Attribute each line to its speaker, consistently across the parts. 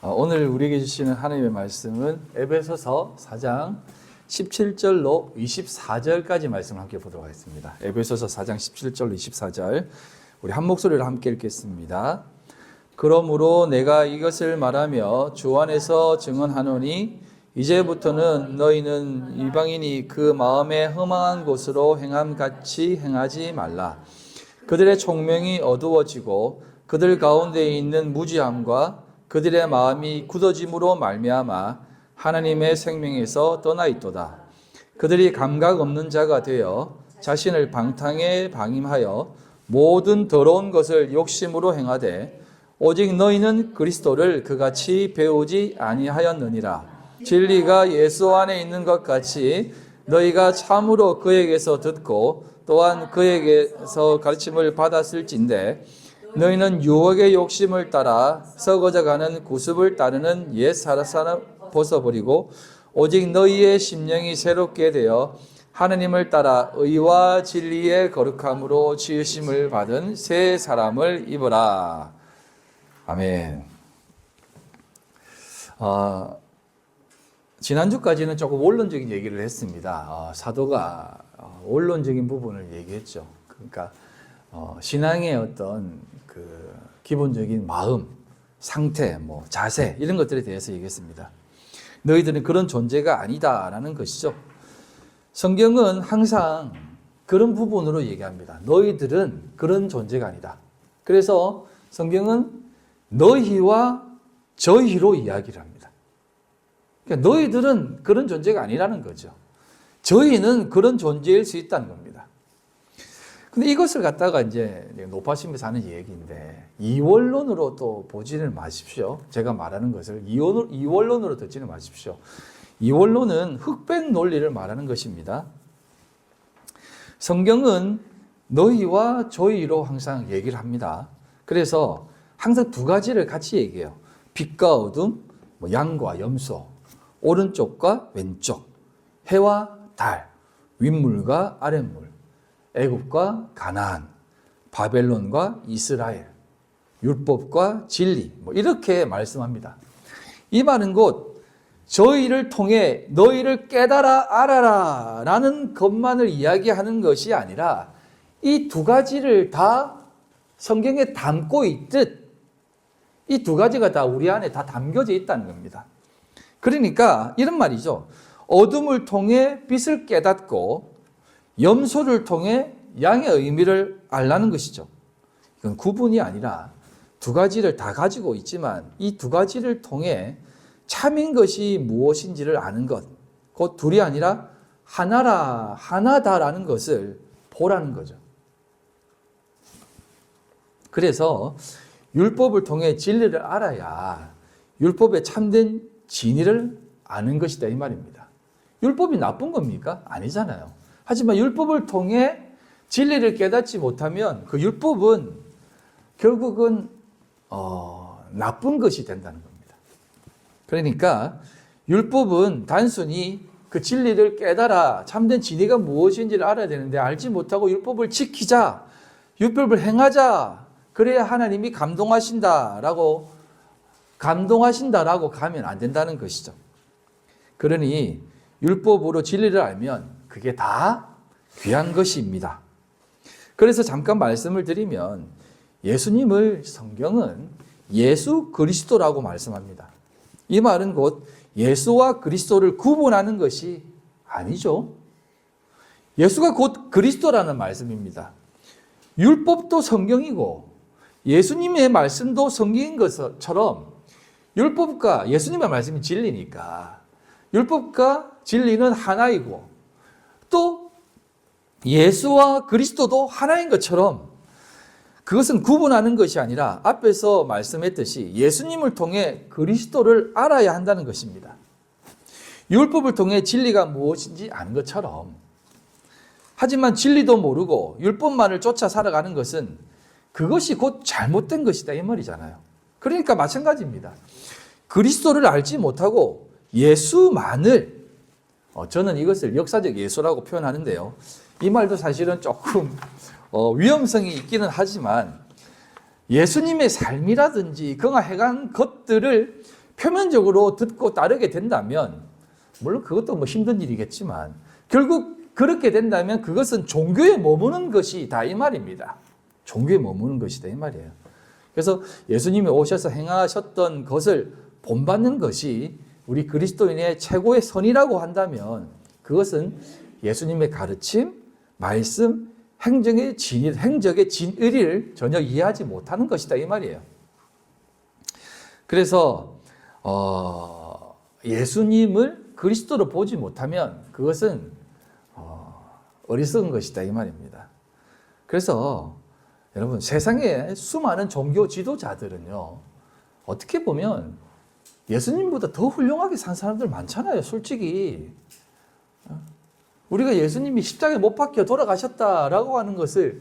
Speaker 1: 오늘 우리에게 주시는 하나님의 말씀은 에베소서 4장 17절로 24절까지 말씀을 함께 보도록 하겠습니다. 에베소서 4장 17절로 24절 우리 한 목소리로 함께 읽겠습니다. 그러므로 내가 이것을 말하며 주 안에서 증언하노니 이제부터는 너희는 이방인이 그 마음에 허망한 곳으로 행함같이 행하지 말라. 그들의 총명이 어두워지고 그들 가운데 있는 무지함과 그들의 마음이 굳어짐으로 말미암아 하나님의 생명에서 떠나 있도다. 그들이 감각 없는 자가 되어 자신을 방탕에 방임하여 모든 더러운 것을 욕심으로 행하되 오직 너희는 그리스도를 그같이 배우지 아니하였느니라. 진리가 예수 안에 있는 것 같이 너희가 참으로 그에게서 듣고 또한 그에게서 가르침을 받았을진데 너희는 유혹의 욕심을 따라 썩어져가는 구습을 따르는 옛 사람을 벗어버리고 오직 너희의 심령이 새롭게 되어 하느님을 따라 의와 진리의 거룩함으로 지으심을 받은 새 사람을 입으라. 아멘. 지난주까지는 조금 원론적인 얘기를 했습니다. 사도가 원론적인 부분을 얘기했죠. 그러니까 신앙의 어떤 그 기본적인 마음, 상태, 자세 이런 것들에 대해서 얘기했습니다. 너희들은 그런 존재가 아니다라는 것이죠. 성경은 항상 그런 부분으로 얘기합니다. 너희들은 그런 존재가 아니다. 그래서 성경은 너희와 저희로 이야기를 합니다. 그러니까 너희들은 그런 존재가 아니라는 거죠. 저희는 그런 존재일 수 있다는 겁니다. 근데 이것을 갖다가 이제 높아심에서 하는 얘기인데 이원론으로 또 보지는 마십시오. 제가 말하는 것을 이원론으로 듣지는 마십시오. 이원론은 흑백 논리를 말하는 것입니다. 성경은 너희와 저희로 항상 얘기를 합니다. 그래서 항상 두 가지를 같이 얘기해요. 빛과 어둠, 양과 염소, 오른쪽과 왼쪽, 해와 달, 윗물과 아랫물, 애굽과 가나안, 바벨론과 이스라엘, 율법과 진리 이렇게 말씀합니다. 이 말은 곧 저희를 통해 너희를 깨달아 알아라 라는 것만을 이야기하는 것이 아니라 이 두 가지를 다 성경에 담고 있듯 이 두 가지가 다 우리 안에 다 담겨져 있다는 겁니다. 그러니까 이런 말이죠. 어둠을 통해 빛을 깨닫고 염소를 통해 양의 의미를 알라는 것이죠. 이건 구분이 아니라 두 가지를 다 가지고 있지만 이 두 가지를 통해 참인 것이 무엇인지를 아는 것, 곧 둘이 아니라 하나다라는 것을 보라는 거죠. 그래서 율법을 통해 진리를 알아야 율법의 참된 진리를 아는 것이다 이 말입니다. 율법이 나쁜 겁니까? 아니잖아요. 하지만 율법을 통해 진리를 깨닫지 못하면 그 율법은 결국은 나쁜 것이 된다는 겁니다. 그러니까 율법은 단순히 그 진리를 깨달아 참된 진리가 무엇인지를 알아야 되는데 알지 못하고 율법을 지키자, 율법을 행하자, 그래야 하나님이 감동하신다라고 가면 안 된다는 것이죠. 그러니 율법으로 진리를 알면 그게 다 귀한 것입니다. 그래서 잠깐 말씀을 드리면 예수님을 성경은 예수 그리스도라고 말씀합니다. 이 말은 곧 예수와 그리스도를 구분하는 것이 아니죠. 예수가 곧 그리스도라는 말씀입니다. 율법도 성경이고 예수님의 말씀도 성경인 것처럼 율법과 예수님의 말씀이 진리니까 율법과 진리는 하나이고 또 예수와 그리스도도 하나인 것처럼 그것은 구분하는 것이 아니라 앞에서 말씀했듯이 예수님을 통해 그리스도를 알아야 한다는 것입니다. 율법을 통해 진리가 무엇인지 아는 것처럼 하지만 진리도 모르고 율법만을 쫓아 살아가는 것은 그것이 곧 잘못된 것이다 이 말이잖아요. 그러니까 마찬가지입니다. 그리스도를 알지 못하고 예수만을 저는 이것을 역사적 예수라고 표현하는데요. 이 말도 사실은 조금 위험성이 있기는 하지만 예수님의 삶이라든지 그가 해간 것들을 표면적으로 듣고 따르게 된다면, 물론 그것도 뭐 힘든 일이겠지만, 결국 그렇게 된다면 그것은 종교에 머무는 것이다 이 말입니다. 종교에 머무는 것이다 이 말이에요. 그래서 예수님이 오셔서 행하셨던 것을 본받는 것이 우리 그리스도인의 최고의 선이라고 한다면, 그것은 예수님의 가르침, 말씀, 행정의 진의를 전혀 이해하지 못하는 것이다 이 말이에요. 그래서 예수님을 그리스도로 보지 못하면 그것은 어리석은 것이다 이 말입니다. 그래서 여러분, 세상에 수많은 종교 지도자들은요, 어떻게 보면 예수님보다 더 훌륭하게 산 사람들 많잖아요, 솔직히. 우리가 예수님이 십자가에 못 박혀 돌아가셨다라고 하는 것을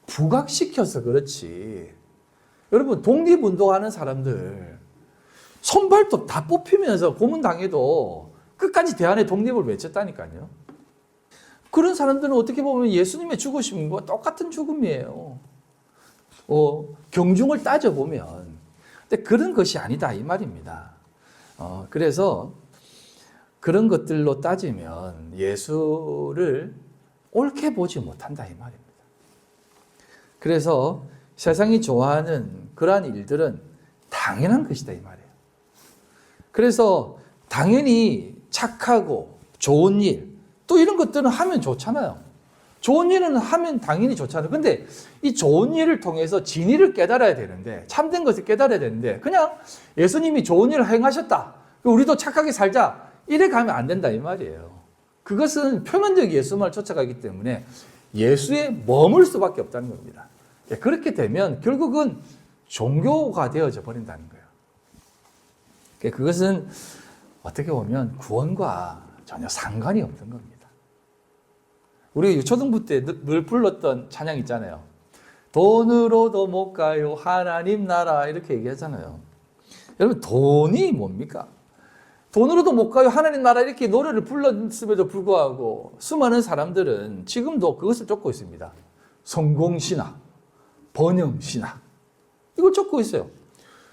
Speaker 1: 부각시켜서 그렇지. 여러분, 독립운동하는 사람들 손발톱 다 뽑히면서 고문당해도 끝까지 대한의 독립을 외쳤다니까요. 그런 사람들은 어떻게 보면 예수님의 죽으심과 똑같은 죽음이에요. 경중을 따져보면. 근데 그런 것이 아니다 이 말입니다. 그래서 그런 것들로 따지면 예수를 옳게 보지 못한다 이 말입니다. 그래서 세상이 좋아하는 그러한 일들은 당연한 것이다 이 말이에요. 그래서 당연히 착하고 좋은 일, 또 이런 것들은 하면 좋잖아요. 좋은 일은 하면 당연히 좋잖아요. 근데 이 좋은 일을 통해서 진리를 깨달아야 되는데, 참된 것을 깨달아야 되는데, 그냥 예수님이 좋은 일을 행하셨다, 우리도 착하게 살자, 이래 가면 안 된다 이 말이에요. 그것은 표면적 예수만 쫓아가기 때문에 예수에 머물 수밖에 없다는 겁니다. 그렇게 되면 결국은 종교가 되어져 버린다는 거예요. 그것은 어떻게 보면 구원과 전혀 상관이 없는 겁니다. 우리가 유초등부 때 늘 불렀던 찬양 있잖아요. 돈으로도 못 가요 하나님 나라, 이렇게 얘기하잖아요. 여러분, 돈이 뭡니까? 돈으로도 못 가요 하나님 나라, 이렇게 노래를 불렀음에도 불구하고 수많은 사람들은 지금도 그것을 쫓고 있습니다. 성공신학, 번영신학, 이걸 쫓고 있어요.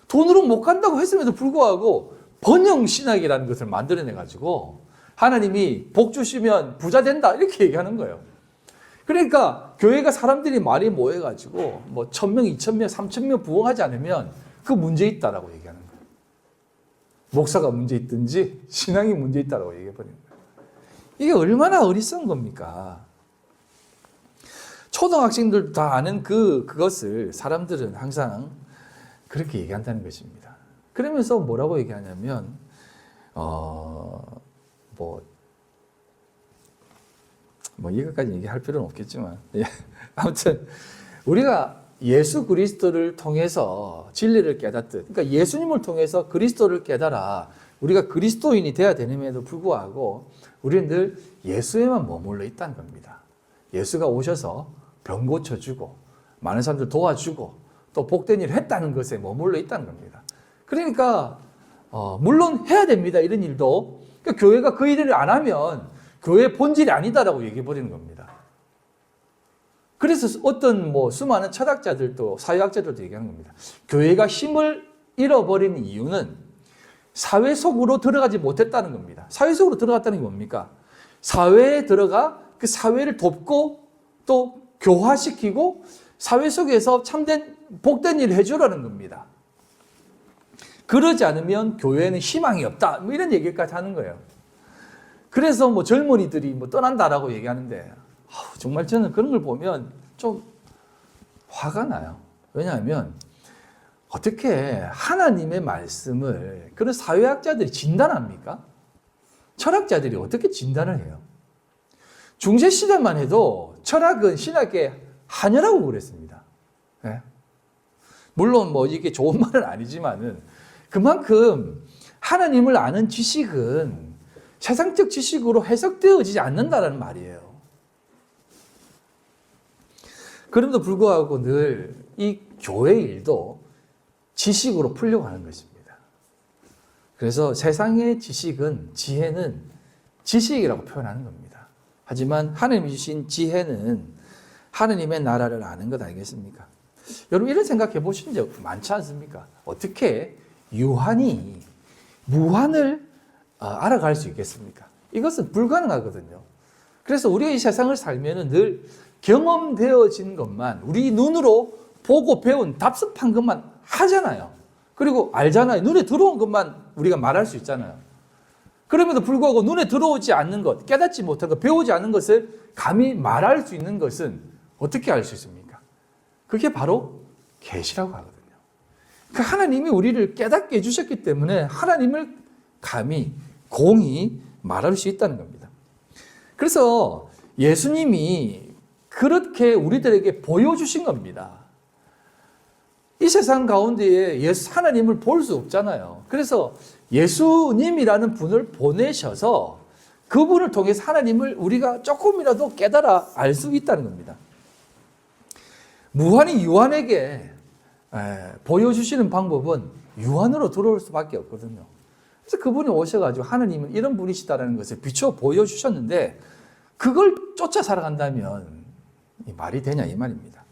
Speaker 1: 돈으로 못 간다고 했음에도 불구하고 번영신학이라는 것을 만들어내가지고 하나님이 복 주시면 부자 된다, 이렇게 얘기하는 거예요. 그러니까 교회가 사람들이 많이 모여가지고 뭐 1,000명, 2,000명, 3,000명 부흥하지 않으면 그 문제 있다라고 얘기하는 거예요. 목사가 문제 있든지 신앙이 문제 있다라고 얘기해버리는 거예요. 이게 얼마나 어리석은 겁니까? 초등학생들도 다 아는 그것을 사람들은 항상 그렇게 얘기한다는 것입니다. 그러면서 뭐라고 얘기하냐면, 이것까지 얘기할 필요는 없겠지만, 아무튼 우리가 예수 그리스도를 통해서 진리를 깨닫듯, 그러니까 예수님을 통해서 그리스도를 깨달아 우리가 그리스도인이 되어야 되는데도 불구하고 우리는 늘 예수에만 머물러 있다는 겁니다. 예수가 오셔서 병 고쳐주고 많은 사람들 도와주고 또 복된 일을 했다는 것에 머물러 있다는 겁니다. 그러니까 물론 해야 됩니다, 이런 일도. 그러니까 교회가 그 일을 안 하면 교회의 본질이 아니다라고 얘기해 버리는 겁니다. 그래서 어떤 수많은 철학자들도 사회학자들도 얘기하는 겁니다. 교회가 힘을 잃어버린 이유는 사회 속으로 들어가지 못했다는 겁니다. 사회 속으로 들어갔다는 게 뭡니까? 사회에 들어가 그 사회를 돕고 또 교화시키고 사회 속에서 참된 복된 일을 해주라는 겁니다. 그러지 않으면 교회에는 희망이 없다, 이런 얘기까지 하는 거예요. 그래서 젊은이들이 떠난다라고 얘기하는데, 정말 저는 그런 걸 보면 좀 화가 나요. 왜냐하면 어떻게 하나님의 말씀을 그런 사회학자들이 진단합니까? 철학자들이 어떻게 진단을 해요? 중세시대만 해도 철학은 신학의 한여라고 그랬습니다. 네? 물론 이게 좋은 말은 아니지만은 그만큼 하나님을 아는 지식은 세상적 지식으로 해석되어지지 않는다는 말이에요. 그럼에도 불구하고 늘 이 교회 일도 지식으로 풀려고 하는 것입니다. 그래서 세상의 지혜는 지식이라고 표현하는 겁니다. 하지만 하나님이 주신 지혜는 하나님의 나라를 아는 것 아니겠습니까? 여러분, 이런 생각해 보신 적 많지 않습니까? 어떻게 유한이 무한을 알아갈 수 있겠습니까? 이것은 불가능하거든요. 그래서 우리가 이 세상을 살면은 늘 경험되어진 것만, 우리 눈으로 보고 배운 답습한 것만 하잖아요. 그리고 알잖아요. 눈에 들어온 것만 우리가 말할 수 있잖아요. 그럼에도 불구하고 눈에 들어오지 않는 것, 깨닫지 못한 것, 배우지 않는 것을 감히 말할 수 있는 것은 어떻게 알 수 있습니까? 그게 바로 계시라고 하거든요. 그러니까 하나님이 우리를 깨닫게 해주셨기 때문에 하나님을 감히 공히 말할 수 있다는 겁니다. 그래서 예수님이 그렇게 우리들에게 보여주신 겁니다. 이 세상 가운데에 하나님을 볼 수 없잖아요. 그래서 예수님이라는 분을 보내셔서 그분을 통해서 하나님을 우리가 조금이라도 깨달아 알 수 있다는 겁니다. 무한히 유한에게 보여주시는 방법은 유한으로 들어올 수밖에 없거든요. 그래서 그분이 오셔가지고 하나님은 이런 분이시다라는 것을 비춰 보여주셨는데 그걸 쫓아 살아간다면 이 말이 되냐 이 말입니다.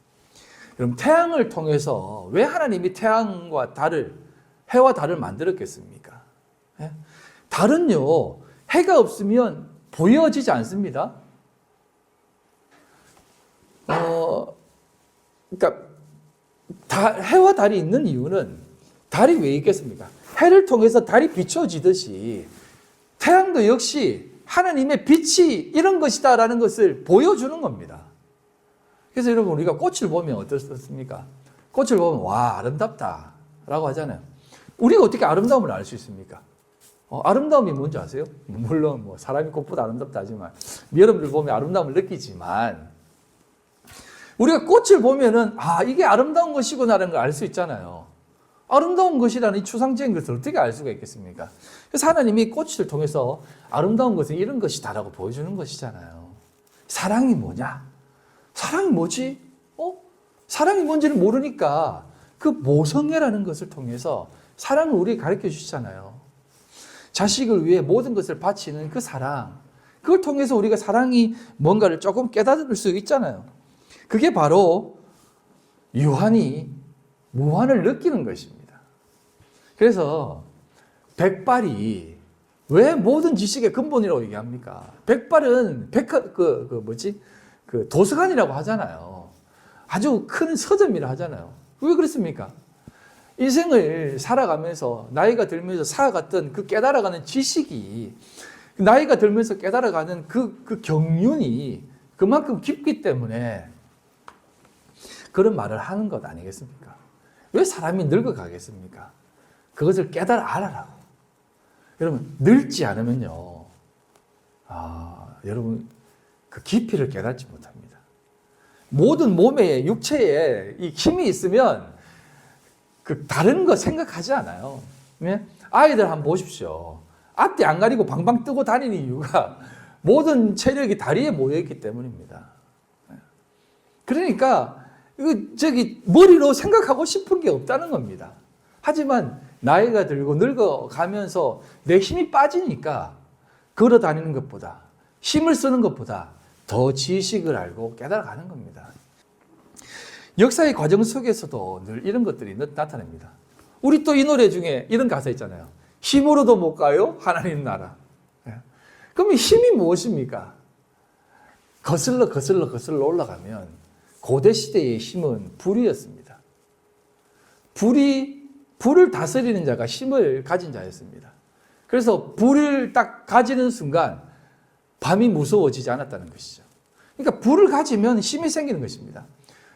Speaker 1: 그럼 태양을 통해서 왜 하나님이 태양과 달을, 해와 달을 만들었겠습니까? 달은요, 해가 없으면 보여지지 않습니다. 그러니까 해와 달이 있는 이유는 달이 왜 있겠습니까? 해를 통해서 달이 비춰지듯이 태양도 역시 하나님의 빛이 이런 것이다라는 것을 보여주는 겁니다. 그래서 여러분 우리가 꽃을 보면 어떻습니까? 꽃을 보면 와 아름답다라고 하잖아요. 우리가 어떻게 아름다움을 알 수 있습니까? 아름다움이 뭔지 아세요? 물론 뭐 사람이 꽃보다 아름답다 하지만 여러분들 보면 아름다움을 느끼지만 우리가 꽃을 보면은 이게 아름다운 것이구나라는 걸 알 수 있잖아요. 아름다운 것이라는 이 추상적인 것을 어떻게 알 수가 있겠습니까? 그래서 하나님이 꽃을 통해서 아름다운 것은 이런 것이다라고 보여주는 것이잖아요. 사랑이 뭐냐? 사랑이 뭐지? 사랑이 뭔지를 모르니까 그 모성애라는 것을 통해서 사랑을 우리에게 가르쳐 주시잖아요. 자식을 위해 모든 것을 바치는 그 사랑, 그걸 통해서 우리가 사랑이 뭔가를 조금 깨달을 수 있잖아요. 그게 바로 유한이 무한을 느끼는 것입니다. 그래서 백발이 왜 모든 지식의 근본이라고 얘기합니까? 백발은 도서관이라고 하잖아요. 아주 큰 서점이라 하잖아요. 왜 그렇습니까? 인생을 살아가면서 나이가 들면서 쌓아갔던 그 깨달아가는 지식이 나이가 들면서 깨달아가는 그 경륜이 그만큼 깊기 때문에 그런 말을 하는 것 아니겠습니까? 왜 사람이 늙어가겠습니까? 그것을 깨달아 알아라고. 여러분 늙지 않으면요, 여러분 그 깊이를 깨닫지 못합니다. 모든 몸에 육체에 이 힘이 있으면 그 다른 거 생각하지 않아요. 아이들 한번 보십시오. 앞뒤 안 가리고 방방 뜨고 다니는 이유가 모든 체력이 다리에 모여 있기 때문입니다. 그러니까 머리로 생각하고 싶은 게 없다는 겁니다. 하지만 나이가 들고 늙어가면서 내 힘이 빠지니까 걸어 다니는 것보다 힘을 쓰는 것보다 더 지식을 알고 깨달아가는 겁니다. 역사의 과정 속에서도 늘 이런 것들이 나타납니다. 우리 또 이 노래 중에 이런 가사 있잖아요. 힘으로도 못 가요 하나님 나라. 그럼 힘이 무엇입니까? 거슬러 올라가면 고대 시대의 힘은 불이었습니다. 불을 다스리는 자가 힘을 가진 자였습니다. 그래서 불을 딱 가지는 순간 밤이 무서워지지 않았다는 것이죠. 그러니까 불을 가지면 힘이 생기는 것입니다.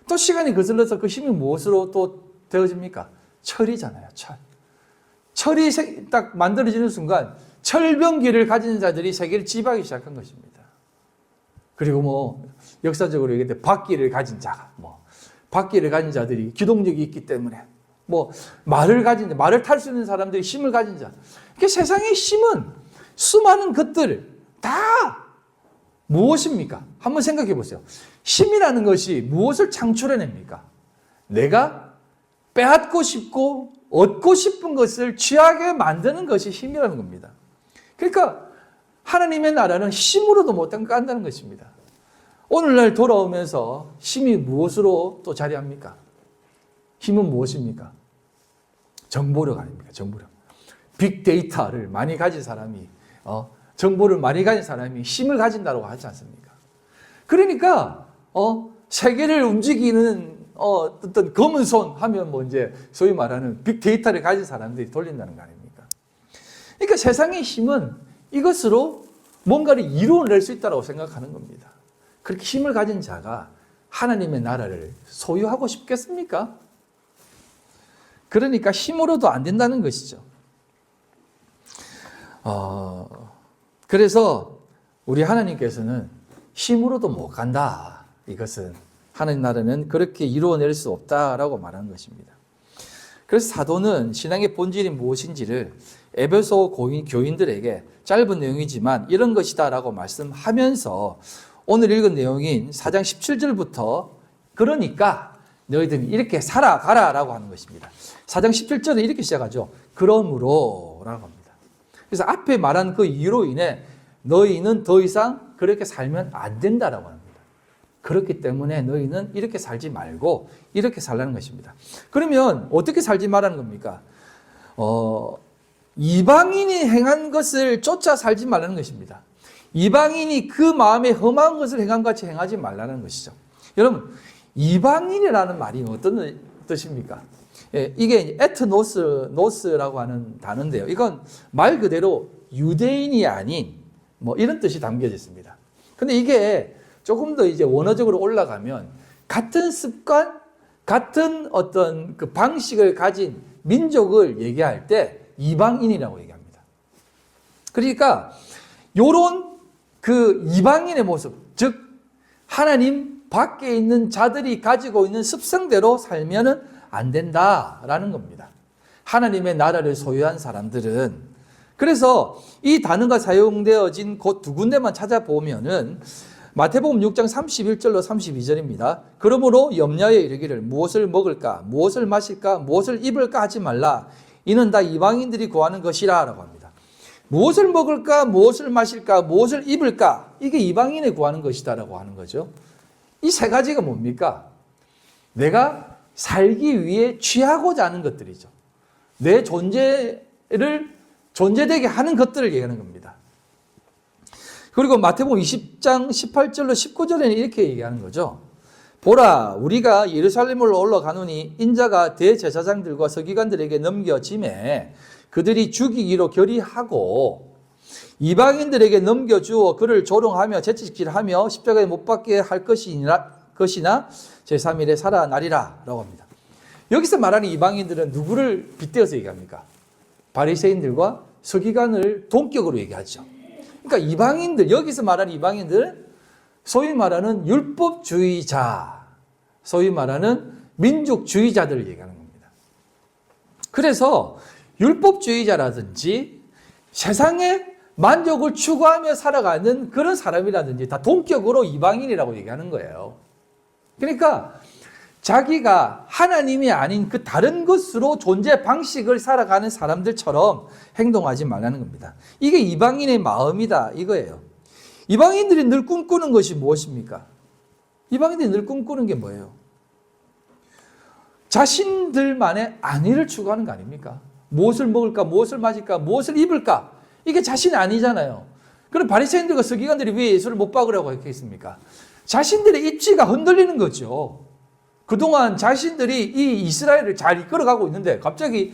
Speaker 1: 또 시간이 거슬러서 그 힘이 무엇으로 또 되어집니까? 철이잖아요. 철이 딱 만들어지는 순간 철병기를 가진 자들이 세계를 지배하기 시작한 것입니다. 그리고 역사적으로 얘기할 때 바퀴를 가진 자들이 기동력이 있기 때문에 말을 탈 수 있는 사람들이 힘을 가진 자. 그러니까 세상의 힘은 수많은 것들 다 무엇입니까? 한번 생각해 보세요. 힘이라는 것이 무엇을 창출해냅니까? 내가 빼앗고 싶고 얻고 싶은 것을 취하게 만드는 것이 힘이라는 겁니다. 그러니까 하나님의 나라는 힘으로도 못 간다는 것입니다. 오늘날 돌아오면서 힘이 무엇으로 또 자리합니까? 힘은 무엇입니까? 정보력 아닙니까? 정보력. 빅데이터를 많이 가진 사람이, 정보를 많이 가진 사람이 힘을 가진다고 하지 않습니까? 그러니까, 세계를 움직이는 어떤 검은 손 하면 뭐 이제 소위 말하는 빅데이터를 가진 사람들이 돌린다는 거 아닙니까? 그러니까 세상의 힘은 이것으로 뭔가를 이루어낼 수 있다고 생각하는 겁니다. 그렇게 힘을 가진 자가 하나님의 나라를 소유하고 싶겠습니까? 그러니까 힘으로도 안 된다는 것이죠. 그래서 우리 하나님께서는 힘으로도 못 간다. 이것은 하나님 나라는 그렇게 이루어낼 수 없다라고 말하는 것입니다. 그래서 사도는 신앙의 본질이 무엇인지를 에베소 교인들에게 짧은 내용이지만 이런 것이다라고 말씀하면서 오늘 읽은 내용인 4장 17절부터 그러니까 너희들은 이렇게 살아가라라고 하는 것입니다. 4장 17절은 이렇게 시작하죠. 그러므로라고 합니다. 그래서 앞에 말한 그 이유로 인해 너희는 더 이상 그렇게 살면 안 된다라고 합니다. 그렇기 때문에 너희는 이렇게 살지 말고 이렇게 살라는 것입니다. 그러면 어떻게 살지 말라는 겁니까? 이방인이 행한 것을 쫓아 살지 말라는 것입니다. 이방인이 그 마음에 험한 것을 행한 같이 행하지 말라는 것이죠. 여러분, 이방인이라는 말이 어떤 뜻입니까? 이게 에트노스라고 하는 단어인데요. 이건 말 그대로 유대인이 아닌 뭐 이런 뜻이 담겨져 있습니다. 근데 이게 조금 더 이제 원어적으로 올라가면 같은 습관, 같은 어떤 그 방식을 가진 민족을 얘기할 때 이방인이라고 얘기합니다. 그러니까 요런 그 이방인의 모습, 즉 하나님 밖에 있는 자들이 가지고 있는 습성대로 살면은 안 된다라는 겁니다. 하나님의 나라를 소유한 사람들은. 그래서 이 단어가 사용되어진 곳 두 군데만 찾아보면은 마태복음 6장 31절로 32절입니다. 그러므로 염려에 이르기를 무엇을 먹을까, 무엇을 마실까, 무엇을 입을까 하지 말라. 이는 다 이방인들이 구하는 것이라 라고 합니다. 무엇을 먹을까, 무엇을 마실까, 무엇을 입을까, 이게 이방인이 구하는 것이다 라고 하는 거죠. 이 세 가지가 뭡니까? 내가 살기 위해 취하고자 하는 것들이죠. 내 존재되게 하는 것들을 얘기하는 겁니다. 그리고 마태복음 20장 18절로 19절에는 이렇게 얘기하는 거죠. 보라, 우리가 예루살렘으로 올라가노니 인자가 대제사장들과 서기관들에게 넘겨짐에 그들이 죽이기로 결의하고 이방인들에게 넘겨주어 그를 조롱하며 채찍질하며 십자가에 못 박게 할 것이나 제3일에 살아나리라 라고 합니다. 여기서 말하는 이방인들은 누구를 빗대어서 얘기합니까? 바리새인들과 서기관을 동격으로 얘기하죠. 그러니까 이방인들, 여기서 말하는 이방인들은 소위 말하는 율법주의자, 소위 말하는 민족주의자들을 얘기하는 겁니다. 그래서 율법주의자라든지 세상의 만족을 추구하며 살아가는 그런 사람이라든지 다 동격으로 이방인이라고 얘기하는 거예요. 그러니까 자기가 하나님이 아닌 그 다른 것으로 존재 방식을 살아가는 사람들처럼 행동하지 말라는 겁니다. 이게 이방인의 마음이다 이거예요. 이방인들이 늘 꿈꾸는 것이 무엇입니까? 이방인들이 늘 꿈꾸는 게 뭐예요? 자신들만의 안위를 추구하는 거 아닙니까? 무엇을 먹을까, 무엇을 마실까, 무엇을 입을까? 이게 자신이 아니잖아요. 그럼 바리새인들과 서기관들이 왜 예수를 못 박으라고 했겠습니까? 자신들의 입지가 흔들리는 거죠. 그동안 자신들이 이 이스라엘을 잘 이끌어가고 있는데 갑자기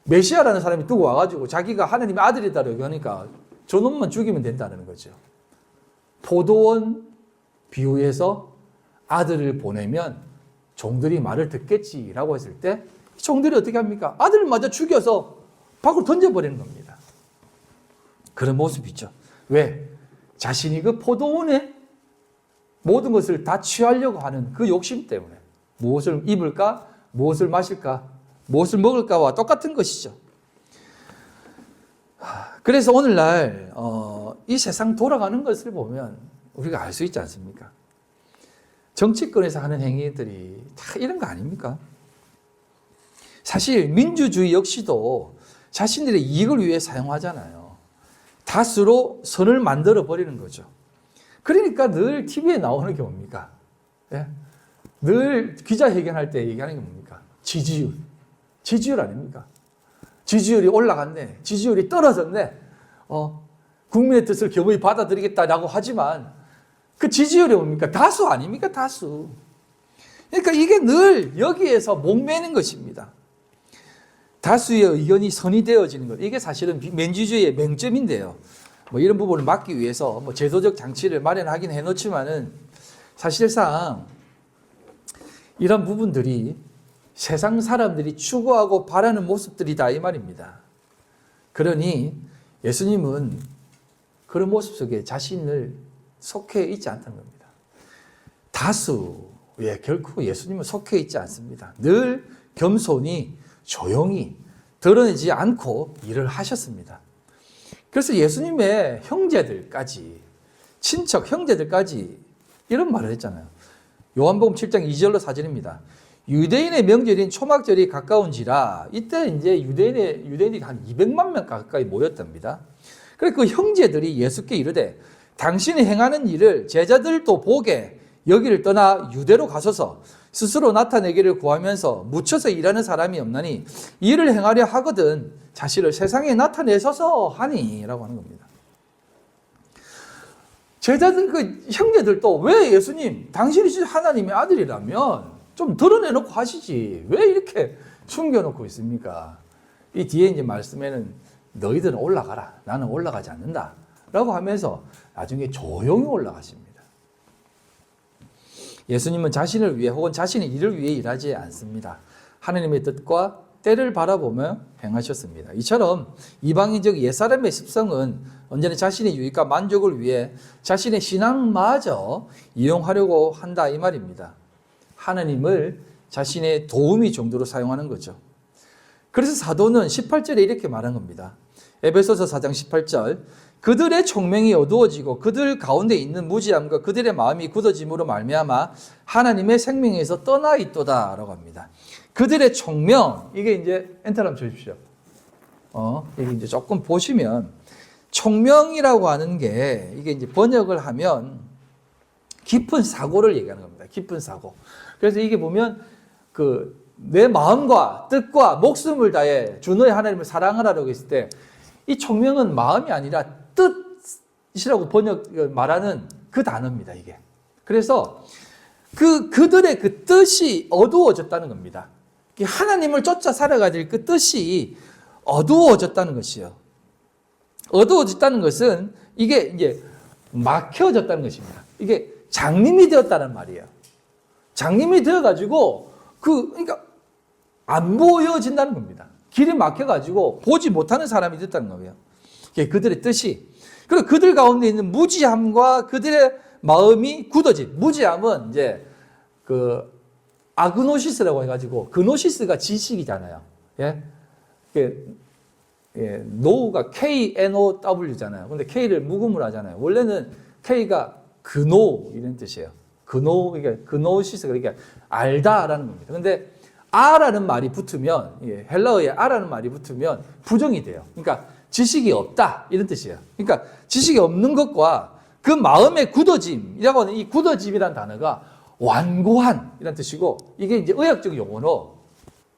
Speaker 1: 메시아라는 사람이 두고 와가지고 자기가 하나님의 아들이다라고 하니까 저놈만 죽이면 된다는 거죠. 포도원 비유에서 아들을 보내면 종들이 말을 듣겠지라고 했을 때 종들이 어떻게 합니까? 아들을 마저 죽여서 밖으로 던져버리는 겁니다. 그런 모습이죠. 왜? 자신이 그 포도원에 모든 것을 다 취하려고 하는 그 욕심 때문에 무엇을 입을까? 무엇을 마실까? 무엇을 먹을까와 똑같은 것이죠. 그래서 오늘날 이 세상 돌아가는 것을 보면 우리가 알 수 있지 않습니까? 정치권에서 하는 행위들이 다 이런 거 아닙니까? 사실 민주주의 역시도 자신들의 이익을 위해 사용하잖아요. 다수로 선을 만들어 버리는 거죠. 그러니까 늘 TV에 나오는 게 뭡니까? 예? 늘 기자회견할 때 얘기하는 게 뭡니까? 지지율 아닙니까? 지지율이 올라갔네, 지지율이 떨어졌네, 국민의 뜻을 겸허히 받아들이겠다라고 하지만 그 지지율이 뭡니까? 다수 아닙니까? 다수. 그러니까 이게 늘 여기에서 목매는 것입니다. 다수의 의견이 선의되어지는 것. 이게 사실은 민주주의의 맹점인데요. 뭐 이런 부분을 막기 위해서 뭐 제도적 장치를 마련하긴 해놓지만은 사실상 이런 부분들이 세상 사람들이 추구하고 바라는 모습들이다 이 말입니다. 그러니 예수님은 그런 모습 속에 자신을 속해 있지 않다는 겁니다. 다수에 결코 예수님은 속해 있지 않습니다. 늘 겸손히 조용히 드러내지 않고 일을 하셨습니다. 그래서 예수님의 형제들까지, 친척 형제들까지 이런 말을 했잖아요. 요한복음 7장 2절로 4절입니다. 유대인의 명절인 초막절이 가까운지라 이때 이제 유대인이 한 200만 명 가까이 모였답니다. 그래서 그 형제들이 예수께 이르되 당신이 행하는 일을 제자들도 보게 여기를 떠나 유대로 가소서 스스로 나타내기를 구하면서 묻혀서 일하는 사람이 없나니 일을 행하려 하거든 자신을 세상에 나타내소서 하니 라고 하는 겁니다. 제자들, 그 형제들도 왜 예수님, 당신이 진짜 하나님의 아들이라면 좀 드러내놓고 하시지 왜 이렇게 숨겨놓고 있습니까? 이 뒤에 이제 말씀에는 너희들은 올라가라, 나는 올라가지 않는다 라고 하면서 나중에 조용히 올라가십니다. 예수님은 자신을 위해 혹은 자신의 일을 위해 일하지 않습니다. 하나님의 뜻과 때를 바라보며 행하셨습니다. 이처럼 이방인적 옛사람의 습성은 언제나 자신의 유익과 만족을 위해 자신의 신앙마저 이용하려고 한다 이 말입니다. 하나님을 자신의 도우미 정도로 사용하는 거죠. 그래서 사도는 18절에 이렇게 말한 겁니다. 에베소서 4장 18절 그들의 총명이 어두워지고 그들 가운데 있는 무지함과 그들의 마음이 굳어짐으로 말미암아 하나님의 생명에서 떠나 있도다 라고 합니다. 그들의 총명, 이게 이제 엔터를 한번 주십시오. 이게 이제 조금 보시면 총명이라고 하는 게 이게 이제 번역을 하면 깊은 사고를 얘기하는 겁니다. 깊은 사고. 그래서 이게 보면 내 마음과 뜻과 목숨을 다해 주 너의 하나님을 사랑하라고 했을 때 이 총명은 마음이 아니라 뜻이라고 말하는 그 단어입니다, 이게. 그래서 그들의 그 뜻이 어두워졌다는 겁니다. 하나님을 쫓아 살아가야 될 그 뜻이 어두워졌다는 것이요. 어두워졌다는 것은 이게 이제 막혀졌다는 것입니다. 이게 장님이 되었다는 말이에요. 장님이 되어가지고 그러니까 안 보여진다는 겁니다. 길이 막혀가지고 보지 못하는 사람이 됐다는 거예요. 그들의 뜻이. 그리고 그들 가운데 있는 무지함과 그들의 마음이 굳어진. 무지함은 이제 아그노시스라고 해가지고 그노시스가 지식이잖아요. 예? 노우가 KNOW잖아요. 근데 K를 묵음을 하잖아요. 원래는 K가 그노 이런 뜻이에요. 그노시스 그러니까 알다라는 겁니다. 근데 아라는 말이 붙으면 헬라어에 아라는 말이 붙으면 부정이 돼요. 그러니까 지식이 없다 이런 뜻이에요. 그러니까 지식이 없는 것과 그 마음의 굳어짐이라고 하는 이 굳어짐이라는 단어가 완고한 이런 뜻이고 이게 이제 의학적 용어로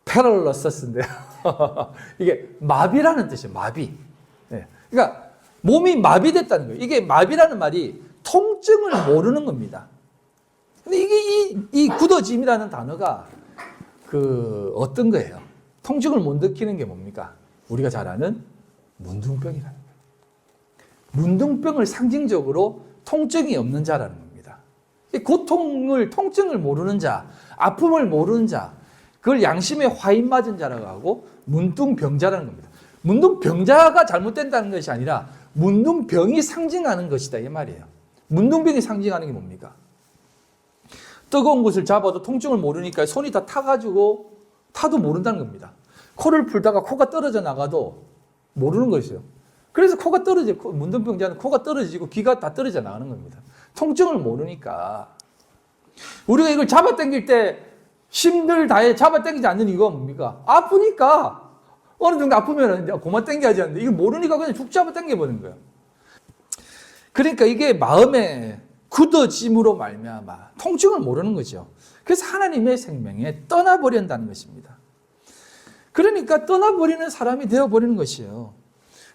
Speaker 1: 패럴러서스인데요. 이게 마비라는 뜻이에요. 마비. 그러니까 몸이 마비됐다는 거예요. 이게 마비라는 말이 통증을 모르는 겁니다. 근데 이게 이 굳어짐이라는 단어가 어떤 거예요? 통증을 못 느끼는 게 뭡니까? 우리가 잘 아는 문둥병이라는 거예요. 문둥병을 상징적으로 통증이 없는 자라는 겁니다. 통증을 모르는 자, 아픔을 모르는 자, 그걸 양심에 화인 맞은 자라고 하고 문둥병자라는 겁니다. 문둥병자가 잘못된다는 것이 아니라 문둥병이 상징하는 것이다 이 말이에요. 문둥병이 상징하는 게 뭡니까? 뜨거운 것을 잡아도 통증을 모르니까 손이 다 타가지고 타도 모른다는 겁니다. 코를 풀다가 코가 떨어져 나가도 모르는 것이죠. 그래서 문둥병자는 코가 떨어지고 귀가 다 떨어져 나가는 겁니다. 통증을 모르니까. 우리가 이걸 잡아당길 때 힘들 다해 잡아당기지 않는 이유가 뭡니까? 아프니까. 어느 정도 아프면 그만 당겨야지 하는데 이거 모르니까 그냥 죽 잡아당겨버리는 거예요. 그러니까 이게 마음에 굳어짐으로 말미암아 통증을 모르는 거죠. 그래서 하나님의 생명에 떠나버린다는 것입니다. 그러니까 떠나버리는 사람이 되어버리는 것이에요.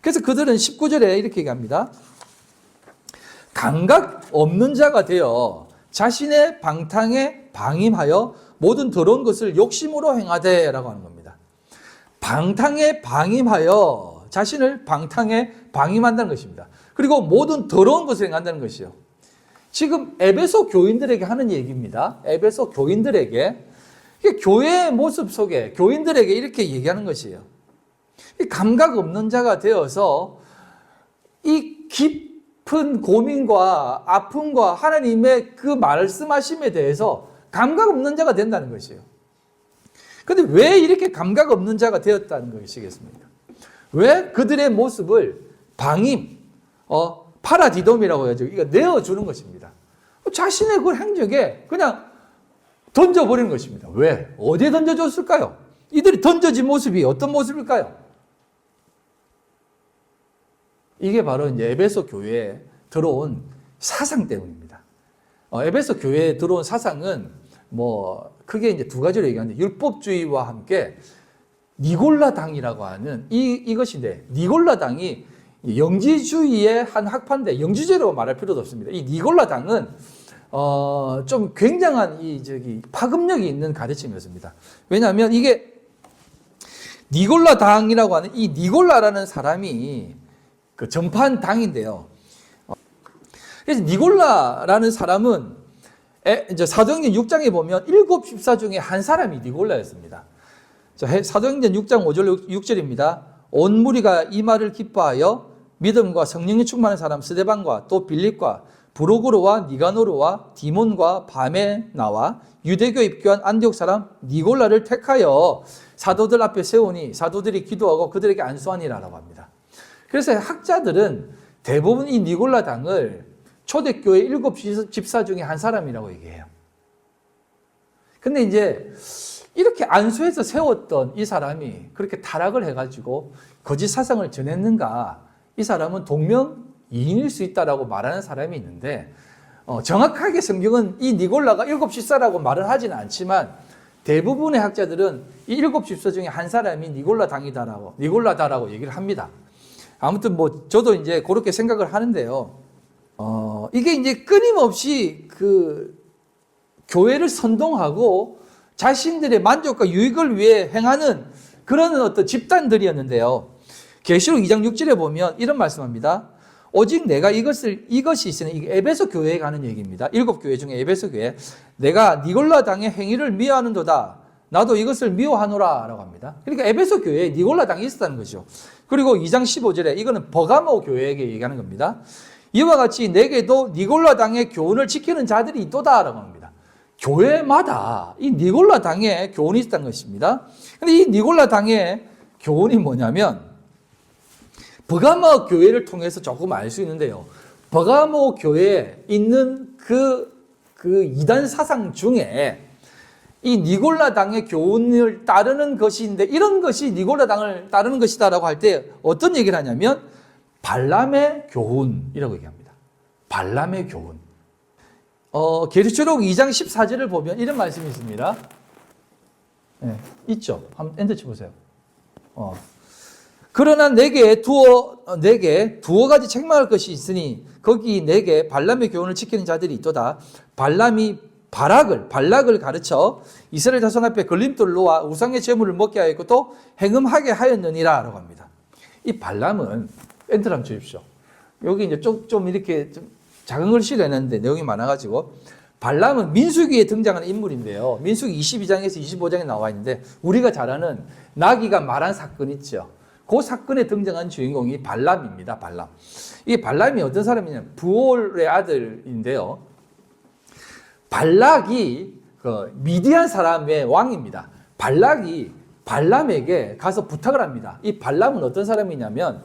Speaker 1: 그래서 그들은 19절에 이렇게 얘기합니다. 감각 없는 자가 되어 자신의 방탕에 방임하여 모든 더러운 것을 욕심으로 행하되 라고 하는 겁니다. 방탕에 방임하여 자신을 방탕에 방임한다는 것입니다. 그리고 모든 더러운 것을 행한다는 것이요. 지금 에베소 교인들에게 하는 얘기입니다. 에베소 교인들에게, 교회의 모습 속에 교인들에게 이렇게 얘기하는 것이에요. 이 감각 없는 자가 되어서 이 깊은 고민과 아픔과 하나님의 그 말씀하심에 대해서 감각 없는 자가 된다는 것이에요. 그런데 왜 이렇게 감각 없는 자가 되었다는 것이겠습니까? 왜 그들의 모습을 방임, 파라디돔이라고 해야죠. 이거 내어주는 것입니다. 자신의 그 행적에 그냥 던져버리는 것입니다. 왜? 어디에 던져줬을까요? 이들이 던져진 모습이 어떤 모습일까요? 이게 바로 이제 에베소 교회에 들어온 사상 때문입니다. 에베소 교회에 들어온 사상은 크게 이제 두 가지로 얘기하는데, 율법주의와 함께 니골라당이라고 하는 이것인데, 니골라당이 영지주의의 한 학파인데, 영지주의라고 말할 필요도 없습니다. 이 니골라당은 좀 굉장한 파급력이 있는 가르침이었습니다. 왜냐하면 이게 니골라당이라고 하는 이 니골라라는 사람이 그 전파한 당인데요. 그래서 니골라라는 사람은 이제 사도행전 6장에 보면 7 집사 중에 한 사람이 니골라였습니다. 사도행전 6장 5절 6절입니다. 온 무리가 이 말을 기뻐하여 믿음과 성령이 충만한 사람 스데반과 또 빌립과 브로그로와 니가노르와 디몬과 바메나와 유대교 입교한 안디옥 사람 니골라를 택하여 사도들 앞에 세우니 사도들이 기도하고 그들에게 안수하니라라고 합니다. 그래서 학자들은 대부분 이 니골라 당을 초대교회 7 집사 중에 한 사람이라고 얘기해요. 근데 이제 이렇게 안수해서 세웠던 이 사람이 그렇게 타락을 해가지고 거짓 사상을 전했는가? 이 사람은 동명이인일 수 있다라고 말하는 사람이 있는데, 정확하게 성경은 이 니골라가 7 집사라고 말을 하지는 않지만 대부분의 학자들은 이 7 집사 중에 한 사람이 니골라다라고 얘기를 합니다. 아무튼 저도 이제 그렇게 생각을 하는데요. 이게 이제 끊임없이 그 교회를 선동하고 자신들의 만족과 유익을 위해 행하는 그런 어떤 집단들이었는데요. 계시록 2장 6절에 보면 이런 말씀합니다. 오직 내가 이것이 있으니, 이게 에베소 교회에 가는 얘기입니다. 7 교회 중에 에베소 교회. 내가 니골라 당의 행위를 미워하는도다. 나도 이것을 미워하노라 라고 합니다. 그러니까 에베소 교회에 니골라 당이 있었다는 거죠. 그리고 2장 15절에 이거는 버가모 교회에게 얘기하는 겁니다. 이와 같이 내게도 니골라 당의 교훈을 지키는 자들이 있도다 라고 합니다. 교회마다 이 니골라 당의 교훈이 있었다는 것입니다. 근데 이 니골라 당의 교훈이 뭐냐면, 버가모 교회를 통해서 조금 알 수 있는데요. 버가모 교회에 있는 그 이단 사상 중에 이 니골라 당의 교훈을 따르는 것인데, 이런 것이 니골라 당을 따르는 것이다라고 할 때 어떤 얘기를 하냐면 발람의 교훈이라고 얘기합니다. 발람의 교훈. 계시록 2장 14절을 보면 이런 말씀이 있습니다. 네, 있죠. 한번 엔터 쳐보세요. 그러나 내게 두어 가지 책망할 것이 있으니 거기 내게 발람의 교훈을 지키는 자들이 있도다. 발람이 발락을 가르쳐 이스라엘 자손 앞에 걸림돌을 놓아 우상의 제물을 먹게 하였고 또 행음하게 하였느니라 라고 합니다. 이 발람은 엔터 한번 주십시오. 여기 이제 좀 이렇게 좀 작은 글씨로 해놨는데 내용이 많아가지고, 발람은 민수기에 등장하는 인물인데요. 민수기 22장에서 25장에 나와 있는데, 우리가 잘 아는 나귀가 말한 사건 있죠. 그 사건에 등장한 주인공이 발람입니다. 발람. 이 발람이 어떤 사람이냐면 부올의 아들인데요. 발락이 미디안 사람의 왕입니다. 발락이 발람에게 가서 부탁을 합니다. 이 발람은 어떤 사람이냐면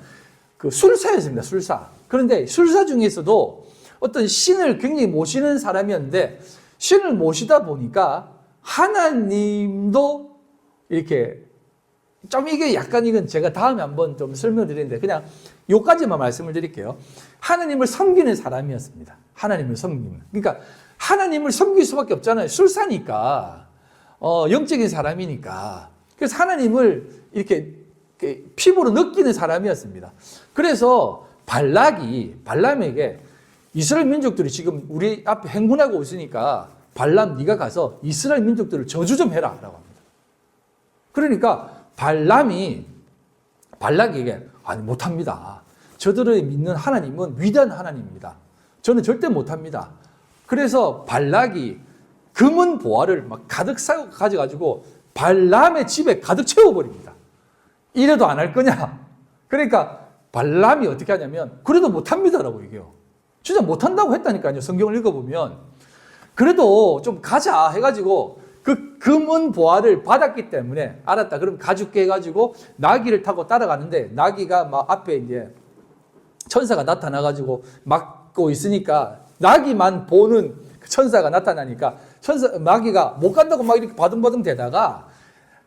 Speaker 1: 술사였습니다. 술사. 그런데 술사 중에서도 어떤 신을 굉장히 모시는 사람이었는데, 신을 모시다 보니까 하나님도 이렇게 좀, 이게 약간, 이건 제가 다음에 한번 좀 설명을 드리는데 그냥 요까지만 말씀을 드릴게요. 하나님을 섬기는 사람이었습니다. 하나님을 섬기는. 그러니까 하나님을 섬길 수밖에 없잖아요. 술사니까, 영적인 사람이니까. 그래서 하나님을 이렇게 피부로 느끼는 사람이었습니다. 그래서 발람에게 이스라엘 민족들이 지금 우리 앞에 행군하고 있으니까 발람 네가 가서 이스라엘 민족들을 저주 좀 해라 라고 합니다. 그러니까 발락에게 아니 못합니다. 저들을 믿는 하나님은 위대한 하나님입니다. 저는 절대 못합니다. 그래서 발락이 금은 보화를 막 가득 가져가지고 발람의 집에 가득 채워버립니다. 이래도 안 할 거냐? 그러니까 발람이 어떻게 하냐면 그래도 못합니다라고 얘기해요. 진짜 못한다고 했다니까요. 성경을 읽어보면. 그래도 좀 가자 해가지고 그 금은 보화를 받았기 때문에 알았다. 그럼 가줄게 해가지고 나귀를 타고 따라가는데 나귀가 막 앞에 이제 천사가 나타나가지고 막고 있으니까 나귀만 보는 천사가 나타나니까 나귀가 못 간다고 막 이렇게 바둥바둥 대다가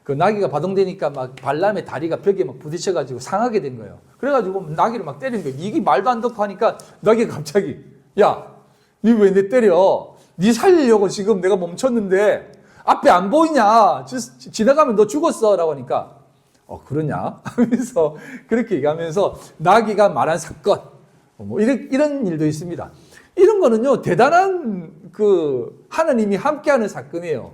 Speaker 1: 그 나귀가 바둥대니까 막 발람의 다리가 벽에 막 부딪혀가지고 상하게 된 거예요. 그래가지고 나귀를 막 때리는 거예요. 이게 말도 안 듣고 하니까 나귀가 갑자기 야, 니 왜 내 때려? 니 살리려고 지금 내가 멈췄는데 앞에 안 보이냐? 지나가면 너 죽었어 라고 하니까 그러냐? 하면서 그렇게 얘기하면서 나귀가 말한 사건 뭐 이런 일도 있습니다. 이런 거는요 대단한 그 하나님이 함께하는 사건이에요.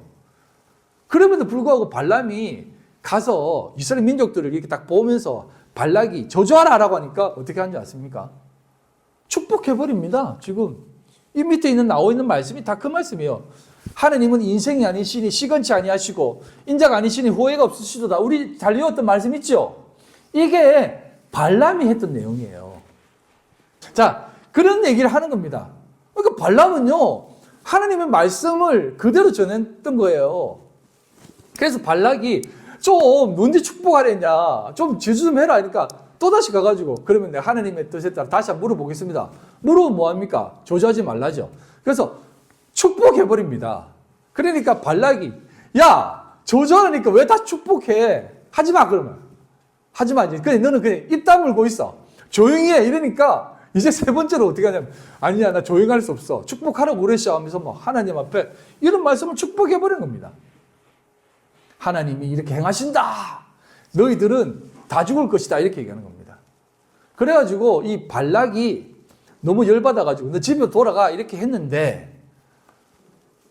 Speaker 1: 그럼에도 불구하고 발람이 가서 이스라엘 민족들을 이렇게 딱 보면서 발락이 저주하라 라고 하니까 어떻게 하는지 아십니까? 축복해버립니다. 지금 이 밑에 나와 있는 말씀이 다 그 말씀이에요. 하나님은 인생이 아니시니 시건치 아니하시고 인자가 아니시니 후회가 없으시도다. 우리 잘 읽었던 말씀 있죠? 이게 발람이 했던 내용이에요. 자, 그런 얘기를 하는 겁니다. 그러니까 발람은요 하나님의 말씀을 그대로 전했던 거예요. 그래서 발락이 좀 언제 축복하랬냐, 좀 제주 좀 해라 하니까 또다시 가가지고 그러면 내가 하나님의 뜻에 따라 다시 한번 물어보겠습니다. 물어보면 뭐합니까? 조주하지 말라죠. 그래서 축복해버립니다. 그러니까 발락이 야 조주하니까 왜 다 축복해? 하지마 그러면. 하지마. 그래 너는 그냥 입 다물고 있어. 조용히 해. 이러니까 이제 세 번째로 어떻게 하냐면 아니야 나 조용할 수 없어. 축복하라고 그러시오 하면서 뭐 하나님 앞에 이런 말씀을 축복해버린 겁니다. 하나님이 이렇게 행하신다. 너희들은 다 죽을 것이다. 이렇게 얘기하는 겁니다. 그래가지고 이 발락이 너무 열받아가지고 너 집에 돌아가 이렇게 했는데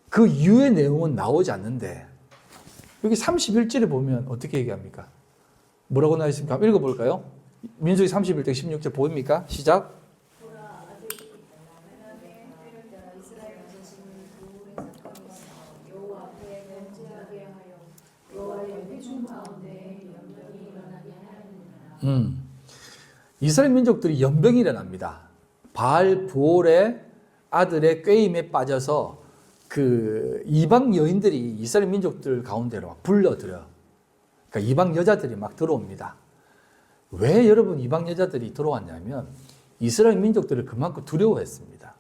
Speaker 1: 그 이후의 내용은 나오지 않는데 여기 31절에 보면 어떻게 얘기합니까? 뭐라고 나와 있습니까? 한번 읽어볼까요? 민수기 31장 16절 보입니까? 시작. 이스라엘 민족들이 연병이 일어납니다. 바알 부올의 아들의 꾀임에 빠져서 그 이방 여인들이 이스라엘 민족들 가운데로 막 불러들여. 그러니까 이방 여자들이 막 들어옵니다. 왜 여러분 이방 여자들이 들어왔냐면 이스라엘 민족들을 그만큼 두려워했습니다.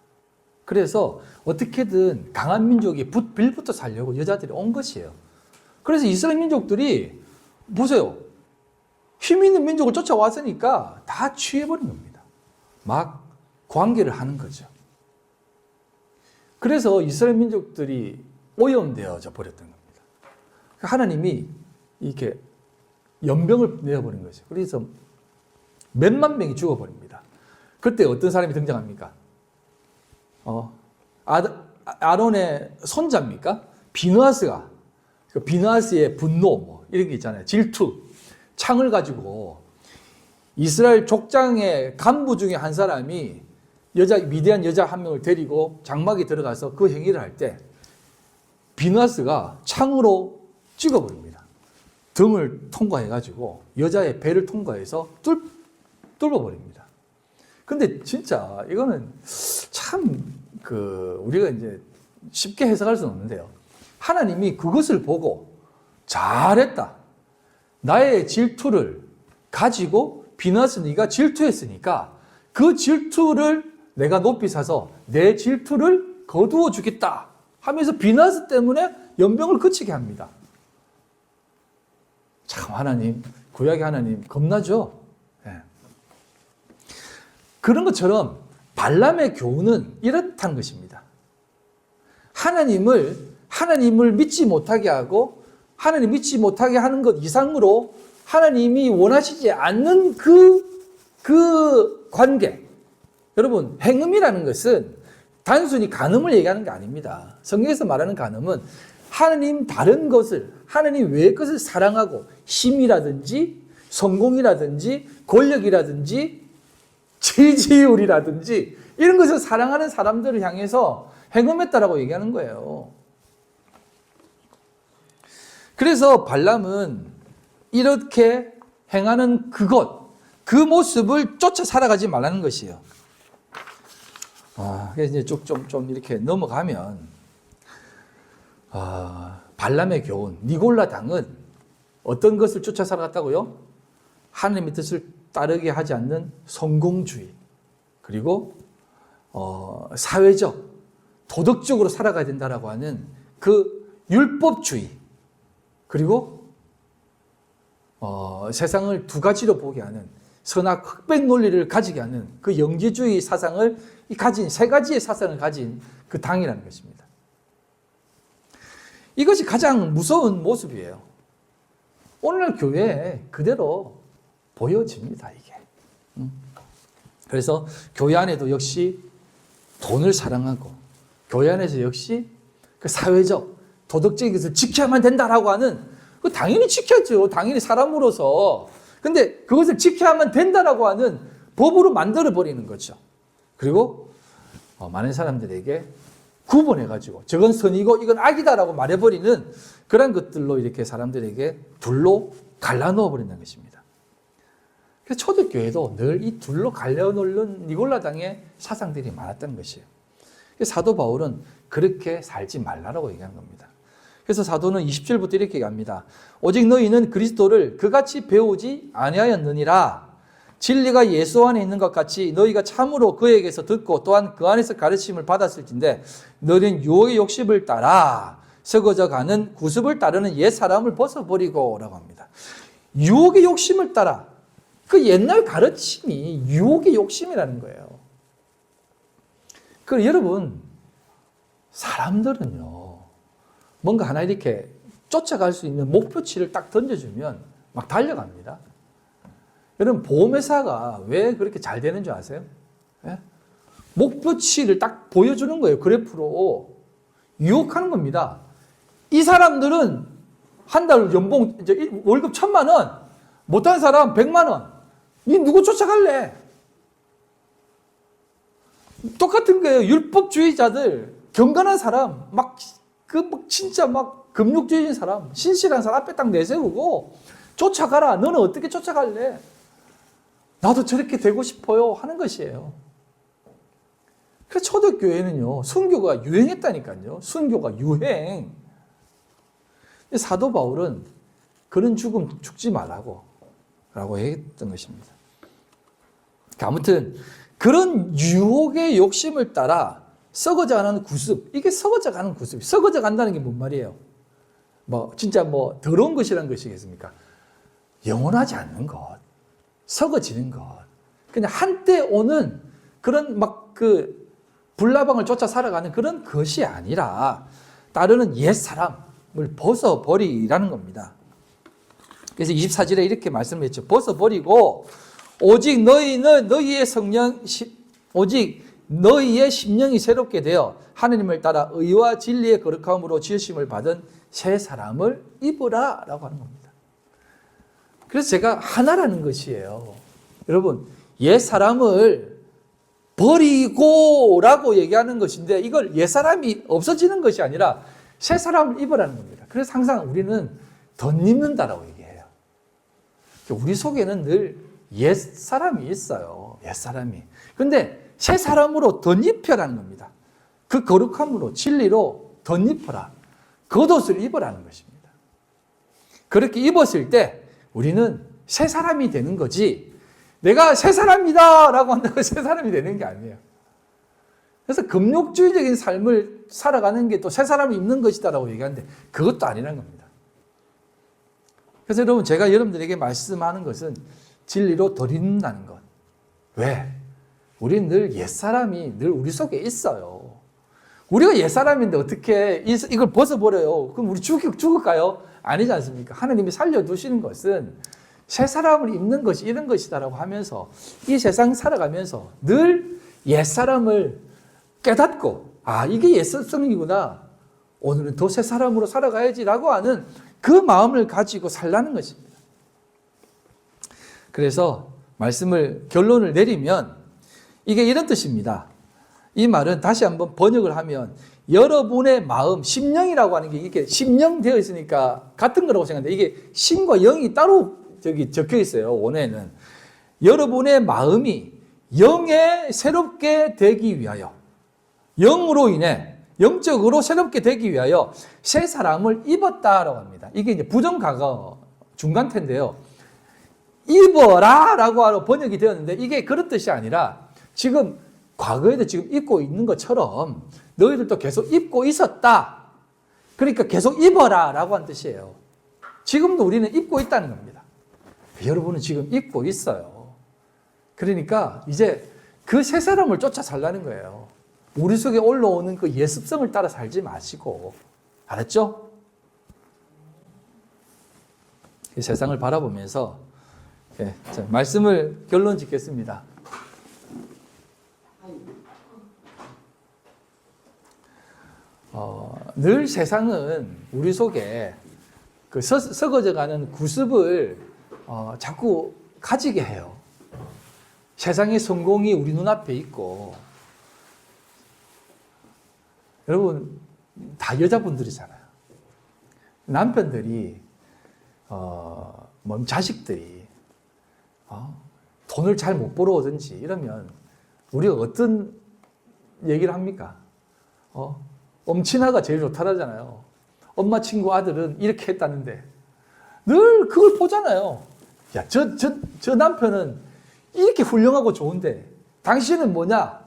Speaker 1: 그래서 어떻게든 강한 민족이 빌부터 살려고 여자들이 온 것이에요. 그래서 이스라엘 민족들이 보세요. 힘 있는 민족을 쫓아왔으니까 다 취해버린 겁니다. 막 관계를 하는 거죠. 그래서 이스라엘 민족들이 오염되어져 버렸던 겁니다. 하나님이 이렇게 연병을 내어버린 거죠. 그래서 몇만 명이 죽어버립니다. 그때 어떤 사람이 등장합니까? 아론의 손자입니까? 비느하스가, 비느하스의 분노, 뭐 이런 게 있잖아요. 질투. 창을 가지고 이스라엘 족장의 간부 중에 한 사람이 미디안 여자 한 명을 데리고 장막에 들어가서 그 행위를 할 때 비느하스가 창으로 찍어버립니다. 등을 통과해가지고 여자의 배를 통과해서 뚫어버립니다. 근데 진짜 이거는 참 우리가 이제 쉽게 해석할 수는 없는데요. 하나님이 그것을 보고 잘했다. 나의 질투를 가지고 비느하스 네가 질투했으니까 그 질투를 내가 높이 사서 내 질투를 거두어 주겠다 하면서 비느하스 때문에 연병을 그치게 합니다. 참 하나님, 구약의 하나님 겁나죠? 네. 그런 것처럼 발람의 교훈은 이렇다는 것입니다. 하나님을 믿지 못하게 하고 하나님 믿지 못하게 하는 것 이상으로 하나님이 원하시지 않는 그 관계. 여러분, 행음이라는 것은 단순히 간음을 얘기하는 게 아닙니다. 성경에서 말하는 간음은 하나님 다른 것을, 하나님 외의 것을 사랑하고 힘이라든지 성공이라든지 권력이라든지 지지율이라든지 이런 것을 사랑하는 사람들을 향해서 행음했다라고 얘기하는 거예요. 그래서 발람은 이렇게 행하는 그 모습을 쫓아 살아가지 말라는 것이에요. 그래서 이제 좀 이렇게 넘어가면, 발람의 교훈, 니골라 당은 어떤 것을 쫓아 살아갔다고요? 하나님의 뜻을 따르게 하지 않는 성공주의, 그리고 사회적, 도덕적으로 살아가야 된다라고 하는 그 율법주의, 그리고 세상을 두 가지로 보게 하는 선악 흑백 논리를 가지게 하는 그 영지주의 사상을 가진, 세 가지의 사상을 가진 그 당이라는 것입니다. 이것이 가장 무서운 모습이에요. 오늘날 교회에 그대로 보여집니다, 이게. 그래서 교회 안에도 역시 돈을 사랑하고, 교회 안에서 역시 그 사회적, 도덕적인 것을 지켜야만 된다라고 하는, 그 당연히 지켜야죠. 당연히 사람으로서. 근데 그것을 지켜야만 된다라고 하는 법으로 만들어버리는 거죠. 그리고 많은 사람들에게 구분해가지고 저건 선이고 이건 악이다라고 말해버리는 그런 것들로 이렇게 사람들에게 둘로 갈라놓아 버린다는 것입니다. 그래서 초대교회도 늘 이 둘로 갈라놓는 니골라당의 사상들이 많았다는 것이에요. 그래서 사도 바울은 그렇게 살지 말라라고 얘기하는 겁니다. 그래서 사도는 20절부터 이렇게 얘기합니다. 오직 너희는 그리스도를 그같이 배우지 아니하였느니라. 진리가 예수 안에 있는 것 같이 너희가 참으로 그에게서 듣고 또한 그 안에서 가르침을 받았을진데 너희는 유혹의 욕심을 따라 썩어져가는 구습을 따르는 옛 사람을 벗어버리고 라고 합니다. 유혹의 욕심을 따라. 그 옛날 가르침이 유혹의 욕심이라는 거예요. 그리고 여러분, 사람들은요, 뭔가 하나 이렇게 쫓아갈 수 있는 목표치를 딱 던져주면 막 달려갑니다. 여러분, 보험회사가 왜 그렇게 잘 되는 줄 아세요? 예? 목표치를 딱 보여주는 거예요. 그래프로. 유혹하는 겁니다. 이 사람들은 한 달 연봉, 월급 1,000만 원, 못한 사람 100만 원. 니 누구 쫓아갈래? 똑같은 거예요. 율법주의자들, 경건한 사람, 진짜 금욕주의인 사람, 신실한 사람 앞에 딱 내세우고 쫓아가라. 너는 어떻게 쫓아갈래? 나도 저렇게 되고 싶어요. 하는 것이에요. 그래서 초대교회는요, 순교가 유행했다니까요. 순교가 유행. 사도 바울은 그런 죽음 죽지 말라고 라고 했던 것입니다. 아무튼 그런 유혹의 욕심을 따라 썩어져가는 구습, 이게 썩어져가는 구습, 썩어져간다는 게 뭔 말이에요? 진짜 더러운 것이라는 것이겠습니까? 영원하지 않는 것, 썩어지는 것. 그냥 한때 오는 그런 불나방을 쫓아 살아가는 그런 것이 아니라 따르는 옛 사람을 벗어버리라는 겁니다. 그래서 24절에 이렇게 말씀을 했죠. 벗어버리고 오직 너희의 심령이 새롭게 되어 하느님을 따라 의와 진리의 거룩함으로 지으심을 받은 새 사람을 입으라 라고 하는 겁니다. 그래서 제가 하나라는 것이에요. 여러분, 옛 사람을 버리고 라고 얘기하는 것인데 이걸 옛 사람이 없어지는 것이 아니라 새 사람을 입으라는 겁니다. 그래서 항상 우리는 덧입는다라고 얘기해요. 우리 속에는 늘 옛 사람이 있어요. 옛 사람이. 근데 새 사람으로 덧입혀라는 겁니다. 그 거룩함으로 진리로 덧입어라. 겉옷을 입으라는 것입니다. 그렇게 입었을 때 우리는 새 사람이 되는 거지, 내가 새 사람이다 라고 한다고 새 사람이 되는 게 아니에요. 그래서 금욕주의적인 삶을 살아가는 게 또 새 사람을 입는 것이다 라고 얘기하는데 그것도 아니라는 겁니다. 그래서 여러분, 제가 여러분들에게 말씀하는 것은 진리로 덧입는다는 것. 왜? 우리는 늘 옛사람이 늘 우리 속에 있어요. 우리가 옛사람인데 어떻게 이걸 벗어버려요? 그럼 우리 죽을까요? 아니지 않습니까? 하나님이 살려두시는 것은 새 사람을 입는 것이 이런 것이다라고 하면서 이 세상 살아가면서 늘 옛사람을 깨닫고 이게 옛습성이구나. 오늘은 더 새 사람으로 살아가야지라고 하는 그 마음을 가지고 살라는 것입니다. 그래서 결론을 내리면 이게 이런 뜻입니다. 이 말은 다시 한번 번역을 하면 여러분의 마음, 심령이라고 하는 게 이게 심령 되어 있으니까 같은 거라고 생각하는데 이게 심과 영이 따로 적혀 있어요. 원어에는. 여러분의 마음이 영에 새롭게 되기 위하여, 영으로 인해 영적으로 새롭게 되기 위하여 새 사람을 입었다라고 합니다. 이게 이제 부정과거 중간태인데요. 입어라 라고 번역이 되었는데 이게 그런 뜻이 아니라 지금 과거에도 지금 입고 있는 것처럼 너희들도 계속 입고 있었다. 그러니까 계속 입어라 라고 한 뜻이에요. 지금도 우리는 입고 있다는 겁니다. 여러분은 지금 입고 있어요. 그러니까 이제 그 새 사람을 쫓아 살라는 거예요. 우리 속에 올라오는 그 예습성을 따라 살지 마시고. 알았죠? 세상을 바라보면서 말씀을 결론 짓겠습니다. 늘 세상은 우리 속에 그 썩어져가는 구습을 자꾸 가지게 해요. 세상의 성공이 우리 눈앞에 있고, 여러분 다 여자분들이잖아요. 남편들이 자식들이 돈을 잘 못 벌어오든지 이러면 우리가 어떤 얘기를 합니까? 엄친아가 제일 좋다라잖아요. 엄마 친구 아들은 이렇게 했다는데 늘 그걸 보잖아요. 야, 저 남편은 이렇게 훌륭하고 좋은데 당신은 뭐냐?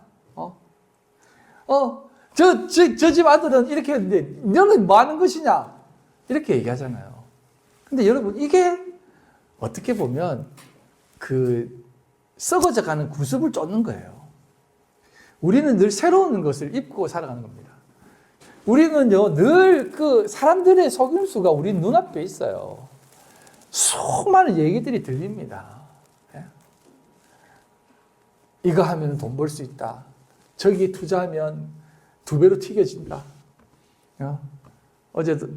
Speaker 1: 저 집 아들은 이렇게 했는데 너는 뭐 하는 것이냐? 이렇게 얘기하잖아요. 근데 여러분 이게 어떻게 보면 그 썩어져 가는 구습을 쫓는 거예요. 우리는 늘 새로운 것을 입고 살아가는 겁니다. 우리는요, 늘 그 사람들의 속임수가 우리 눈앞에 있어요. 수많은 얘기들이 들립니다. 이거 하면 돈 벌 수 있다. 저기 투자하면 2배로 튀겨진다.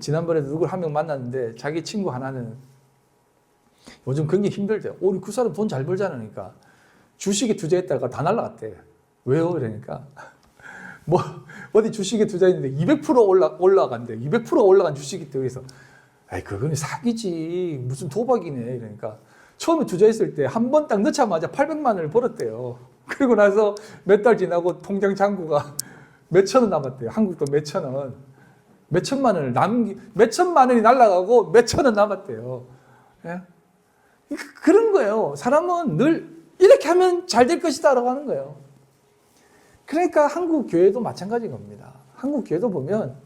Speaker 1: 지난번에 누굴 한 명 만났는데 자기 친구 하나는 요즘 굉장히 힘들대요. 그 사람 돈 잘 벌잖아. 그러니까 주식에 투자했다가 다 날라갔대. 왜요? 그러니까 어디 주식에 투자했는데 200% 올라간대. 200% 올라간 주식이 되어서 그거는 사기지. 무슨 도박이네. 이러니까 처음에 투자했을 때 한 번 딱 넣자마자 800만 원을 벌었대요. 그리고 나서 몇 달 지나고 통장 잔고가 몇천 원 남았대요. 한국도 몇천 원. 몇천만 원이 날아가고 몇천 원 남았대요. 예? 그런 거예요. 사람은 늘 이렇게 하면 잘 될 것이다 라고 하는 거예요. 그러니까 한국 교회도 마찬가지인 겁니다. 한국 교회도 보면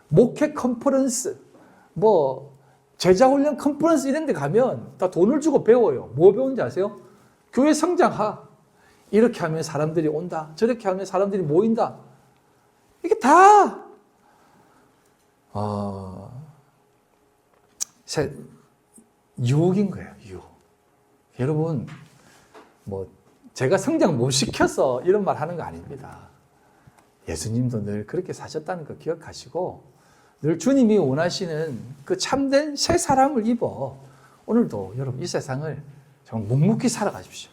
Speaker 1: 목회 컨퍼런스, 제자훈련 컨퍼런스 이런 데 가면 다 돈을 주고 배워요. 뭐 배우는지 아세요? 교회 성장하. 이렇게 하면 사람들이 온다. 저렇게 하면 사람들이 모인다. 이게 다 유혹인 거예요. 유혹. 여러분 제가 성장 못 시켜서 이런 말 하는 거 아닙니다. 예수님도 늘 그렇게 사셨다는 거 기억하시고 늘 주님이 원하시는 그 참된 새 사람을 입어 오늘도 여러분 이 세상을 정말 묵묵히 살아가십시오.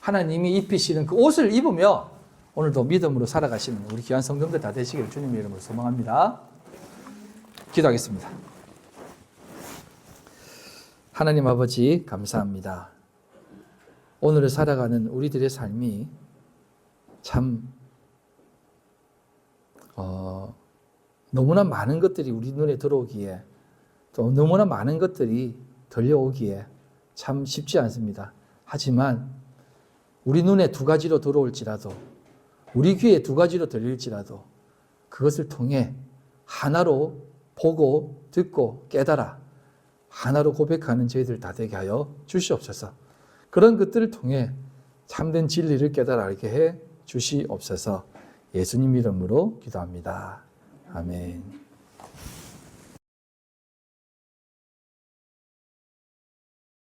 Speaker 1: 하나님이 입히시는 그 옷을 입으며 오늘도 믿음으로 살아가시는 우리 귀한 성도들 다 되시기를 주님의 이름으로 소망합니다. 기도하겠습니다. 하나님 아버지 감사합니다. 오늘을 살아가는 우리들의 삶이 참 너무나 많은 것들이 우리 눈에 들어오기에 또 너무나 많은 것들이 들려오기에 참 쉽지 않습니다. 하지만 우리 눈에 2가지로 들어올지라도 우리 귀에 2가지로 들릴지라도 그것을 통해 하나로 보고 듣고 깨달아 하나로 고백하는 저희들 다 되게 하여 주시옵소서. 그런 것들을 통해 참된 진리를 깨달아 알게 해 주시옵소서. 예수님 이름으로 기도합니다. 아멘.